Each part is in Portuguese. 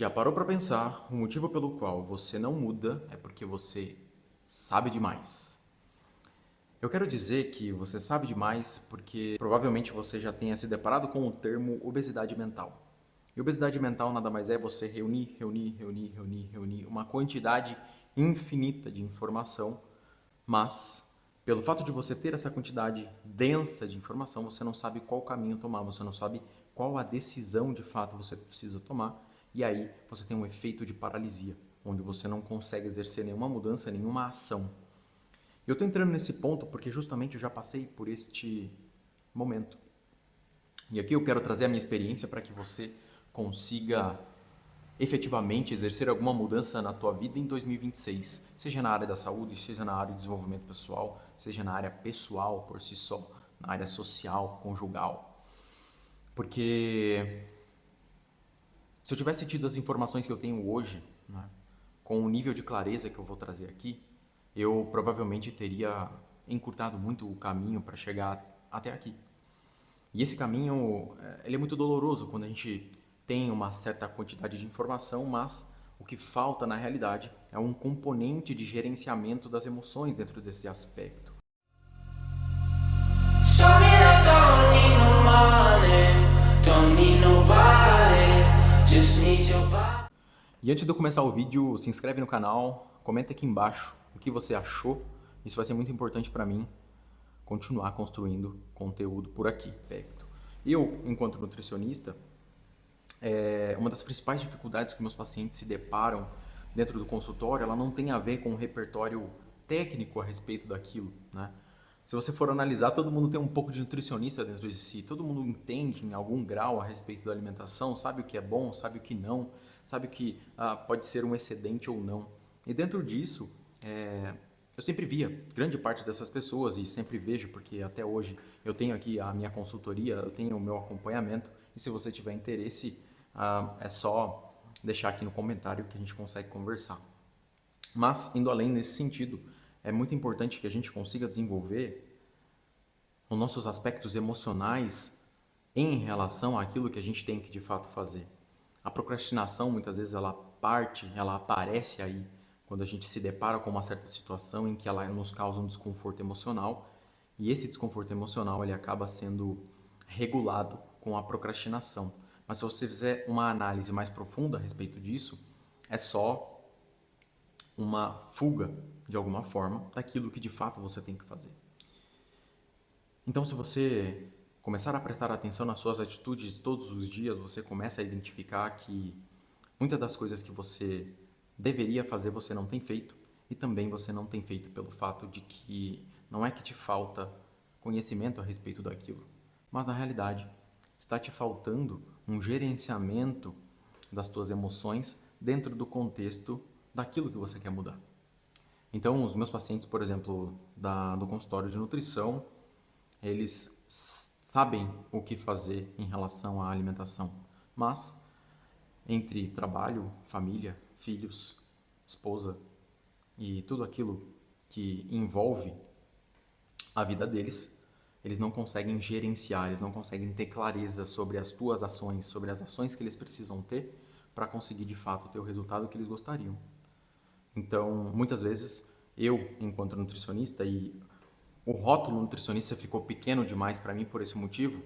Já parou para pensar o motivo pelo qual você não muda é porque você sabe demais? Eu quero dizer que você sabe demais porque provavelmente você já tenha se deparado com o termo obesidade mental. E obesidade mental nada mais é você reunir uma quantidade infinita de informação, mas pelo fato de você ter essa quantidade densa de informação, você não sabe qual caminho tomar, você não sabe qual a decisão de fato você precisa tomar, e aí você tem um efeito de paralisia, onde você não consegue exercer nenhuma mudança, nenhuma ação. Eu estou entrando nesse ponto porque justamente eu já passei por este momento. E aqui eu quero trazer a minha experiência para que você consiga efetivamente exercer alguma mudança na tua vida em 2026, seja na área da saúde, seja na área de desenvolvimento pessoal, seja na área pessoal por si só, na área social, conjugal. Porque se eu tivesse tido as informações que eu tenho hoje, né, com o nível de clareza que eu vou trazer aqui, eu provavelmente teria encurtado muito o caminho para chegar até aqui. E esse caminho, ele é muito doloroso quando a gente tem uma certa quantidade de informação, mas o que falta na realidade é um componente de gerenciamento das emoções dentro desse aspecto. Show me that don't need no money, don't need nobody, just need your body. E antes de eu começar o vídeo, se inscreve no canal, comenta aqui embaixo o que você achou. Isso vai ser muito importante para mim continuar construindo conteúdo por aqui. Eu, enquanto nutricionista, uma das principais dificuldades que meus pacientes se deparam dentro do consultório, ela não tem a ver com o repertório técnico a respeito daquilo, né? Se você for analisar, todo mundo tem um pouco de nutricionista dentro de si, todo mundo entende em algum grau a respeito da alimentação, sabe o que é bom, sabe o que não, sabe o que pode ser um excedente ou não. E dentro disso, eu sempre via grande parte dessas pessoas e sempre vejo, porque até hoje eu tenho aqui a minha consultoria, eu tenho o meu acompanhamento, e se você tiver interesse, é só deixar aqui no comentário que a gente consegue conversar. Mas, indo além nesse sentido, é muito importante que a gente consiga desenvolver os nossos aspectos emocionais em relação àquilo que a gente tem que de fato fazer. A procrastinação, muitas vezes, ela aparece aí quando a gente se depara com uma certa situação em que ela nos causa um desconforto emocional, e esse desconforto emocional ele acaba sendo regulado com a procrastinação. Mas se você fizer uma análise mais profunda a respeito disso, é só uma fuga, de alguma forma, daquilo que de fato você tem que fazer. Então, se você começar a prestar atenção nas suas atitudes de todos os dias, você começa a identificar que muitas das coisas que você deveria fazer você não tem feito, e também você não tem feito pelo fato de que não é que te falta conhecimento a respeito daquilo, mas na realidade está te faltando um gerenciamento das tuas emoções dentro do contexto daquilo que você quer mudar. Então, os meus pacientes, por exemplo, do consultório de nutrição, eles sabem o que fazer em relação à alimentação, mas entre trabalho, família, filhos, esposa e tudo aquilo que envolve a vida deles, eles não conseguem gerenciar, eles não conseguem ter clareza sobre as tuas ações, sobre as ações que eles precisam ter para conseguir de fato ter o resultado que eles gostariam. Então, muitas vezes, eu, enquanto nutricionista, e o rótulo nutricionista ficou pequeno demais para mim por esse motivo,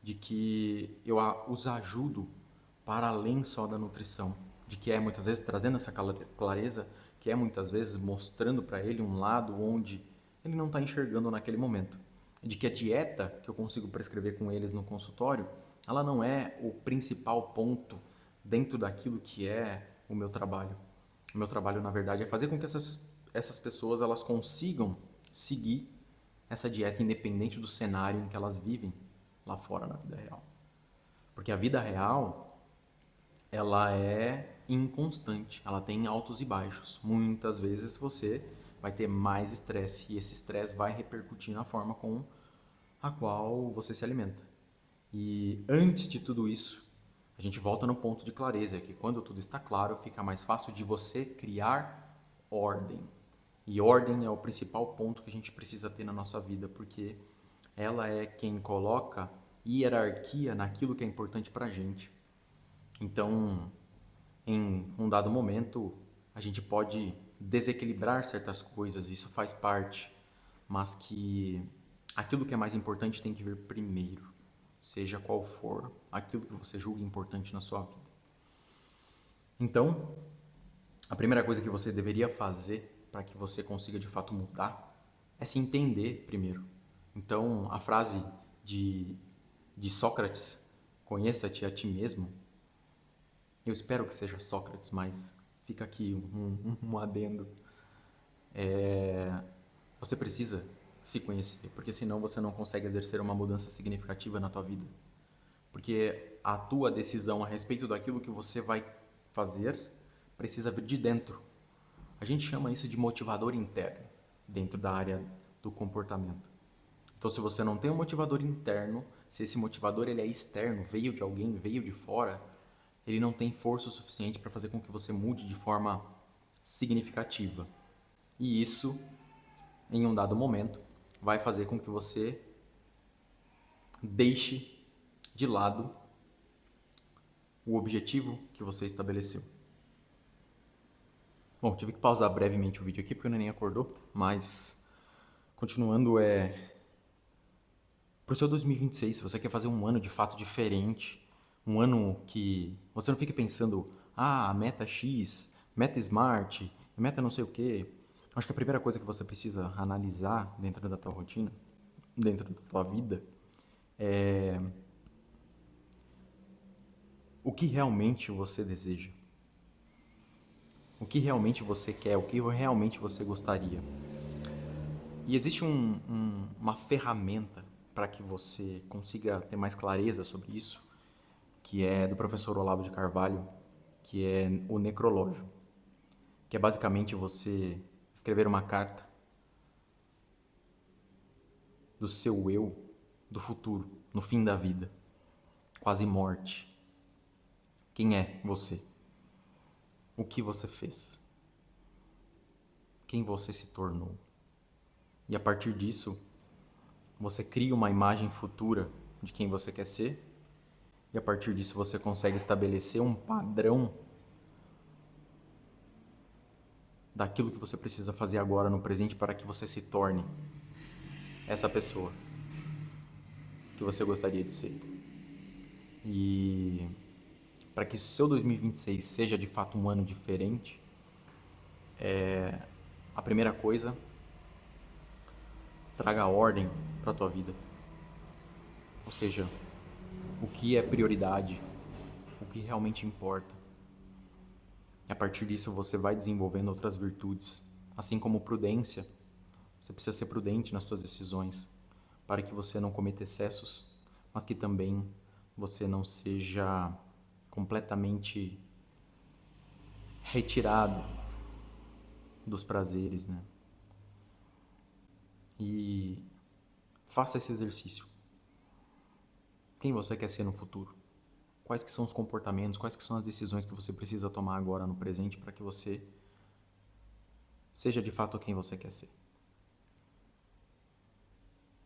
de que eu os ajudo para além só da nutrição, de que é muitas vezes trazendo essa clareza, que é muitas vezes mostrando para ele um lado onde ele não está enxergando naquele momento. De que a dieta que eu consigo prescrever com eles no consultório, ela não é o principal ponto dentro daquilo que é o meu trabalho. O meu trabalho, na verdade, é fazer com que essas pessoas elas consigam seguir essa dieta independente do cenário em que elas vivem lá fora na vida real. Porque a vida real, ela é inconstante, ela tem altos e baixos. Muitas vezes você vai ter mais estresse e esse estresse vai repercutir na forma com a qual você se alimenta. E antes de tudo isso, a gente volta no ponto de clareza, que quando tudo está claro, fica mais fácil de você criar ordem. E ordem é o principal ponto que a gente precisa ter na nossa vida, porque ela é quem coloca hierarquia naquilo que é importante pra gente. Então, em um dado momento, a gente pode desequilibrar certas coisas, isso faz parte, mas que aquilo que é mais importante tem que vir primeiro, seja qual for aquilo que você julga importante na sua vida. Então, a primeira coisa que você deveria fazer para que você consiga de fato mudar é se entender primeiro. Então, a frase de Sócrates, conheça-te a ti mesmo, eu espero que seja Sócrates, mas fica aqui um adendo. Você precisa se conhecer, porque senão você não consegue exercer uma mudança significativa na tua vida. Porque a tua decisão a respeito daquilo que você vai fazer precisa vir de dentro. A gente chama isso de motivador interno, dentro da área do comportamento. Então, se você não tem um motivador interno, se esse motivador ele é externo, veio de alguém, veio de fora, ele não tem força o suficiente para fazer com que você mude de forma significativa. E isso, em um dado momento, vai fazer com que você deixe de lado o objetivo que você estabeleceu. Bom, tive que pausar brevemente o vídeo aqui porque o neném acordou, mas continuando, pro seu 2026, se você quer fazer um ano de fato diferente, um ano que você não fique pensando, meta X, meta Smart, meta não sei o quê. Acho que a primeira coisa que você precisa analisar dentro da tua rotina, dentro da tua vida, é o que realmente você deseja. O que realmente você quer, o que realmente você gostaria. E existe uma ferramenta para que você consiga ter mais clareza sobre isso, que é do professor Olavo de Carvalho, que é o necrológio, que é basicamente você escrever uma carta do seu eu do futuro, no fim da vida, quase morte. Quem é você? O que você fez? Quem você se tornou? E a partir disso, você cria uma imagem futura de quem você quer ser, e a partir disso você consegue estabelecer um padrão daquilo que você precisa fazer agora no presente para que você se torne essa pessoa que você gostaria de ser. E para que o seu 2026 seja de fato um ano diferente, a primeira coisa, traga ordem para a tua vida. Ou seja, o que é prioridade, o que realmente importa. E a partir disso você vai desenvolvendo outras virtudes. Assim como prudência, você precisa ser prudente nas suas decisões, para que você não cometa excessos, mas que também você não seja completamente retirado dos prazeres, né? E faça esse exercício. Quem você quer ser no futuro? Quais que são os comportamentos, quais que são as decisões que você precisa tomar agora no presente para que você seja de fato quem você quer ser.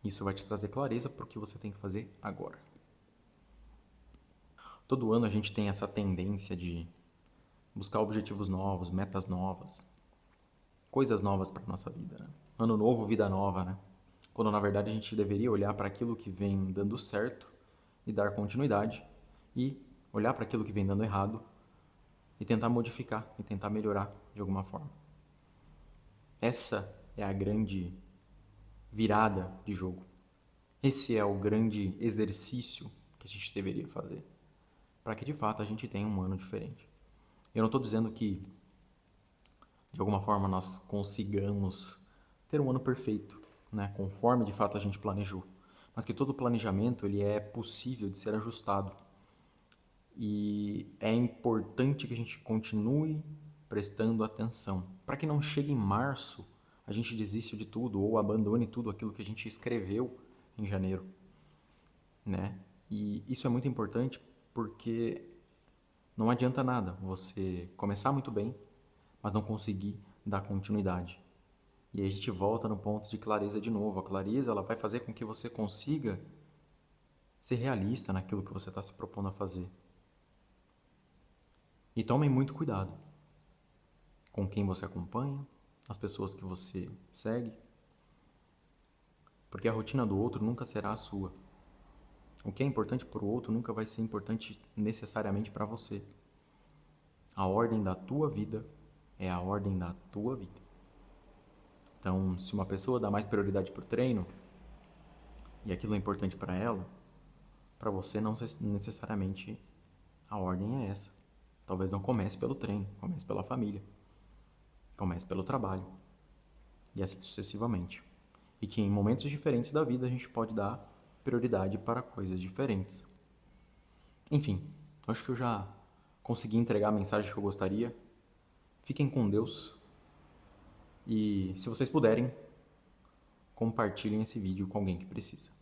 Isso vai te trazer clareza para o que você tem que fazer agora. Todo ano a gente tem essa tendência de buscar objetivos novos, metas novas, coisas novas para nossa vida, né? Ano novo, vida nova, né? Quando na verdade a gente deveria olhar para aquilo que vem dando certo e dar continuidade, e olhar para aquilo que vem dando errado e tentar modificar e tentar melhorar de alguma forma. Essa é a grande virada de jogo. Esse é o grande exercício que a gente deveria fazer para que de fato a gente tenha um ano diferente. Eu não estou dizendo que de alguma forma nós consigamos ter um ano perfeito, né, conforme de fato a gente planejou, mas que todo planejamento ele é possível de ser ajustado. E é importante que a gente continue prestando atenção, para que não chegue em março a gente desista de tudo ou abandone tudo aquilo que a gente escreveu em janeiro, né? E isso é muito importante porque não adianta nada você começar muito bem, mas não conseguir dar continuidade. E aí a gente volta no ponto de clareza de novo. A clareza ela vai fazer com que você consiga ser realista naquilo que você está se propondo a fazer. E tomem muito cuidado com quem você acompanha, as pessoas que você segue, porque a rotina do outro nunca será a sua. O que é importante para o outro nunca vai ser importante necessariamente para você. A ordem da tua vida é a ordem da tua vida. Então, se uma pessoa dá mais prioridade para o treino e aquilo é importante para ela, para você não necessariamente a ordem é essa. Talvez não comece pelo treino, comece pela família, comece pelo trabalho e assim sucessivamente. E que em momentos diferentes da vida a gente pode dar prioridade para coisas diferentes. Enfim, acho que eu já consegui entregar a mensagem que eu gostaria. Fiquem com Deus e, se vocês puderem, compartilhem esse vídeo com alguém que precisa.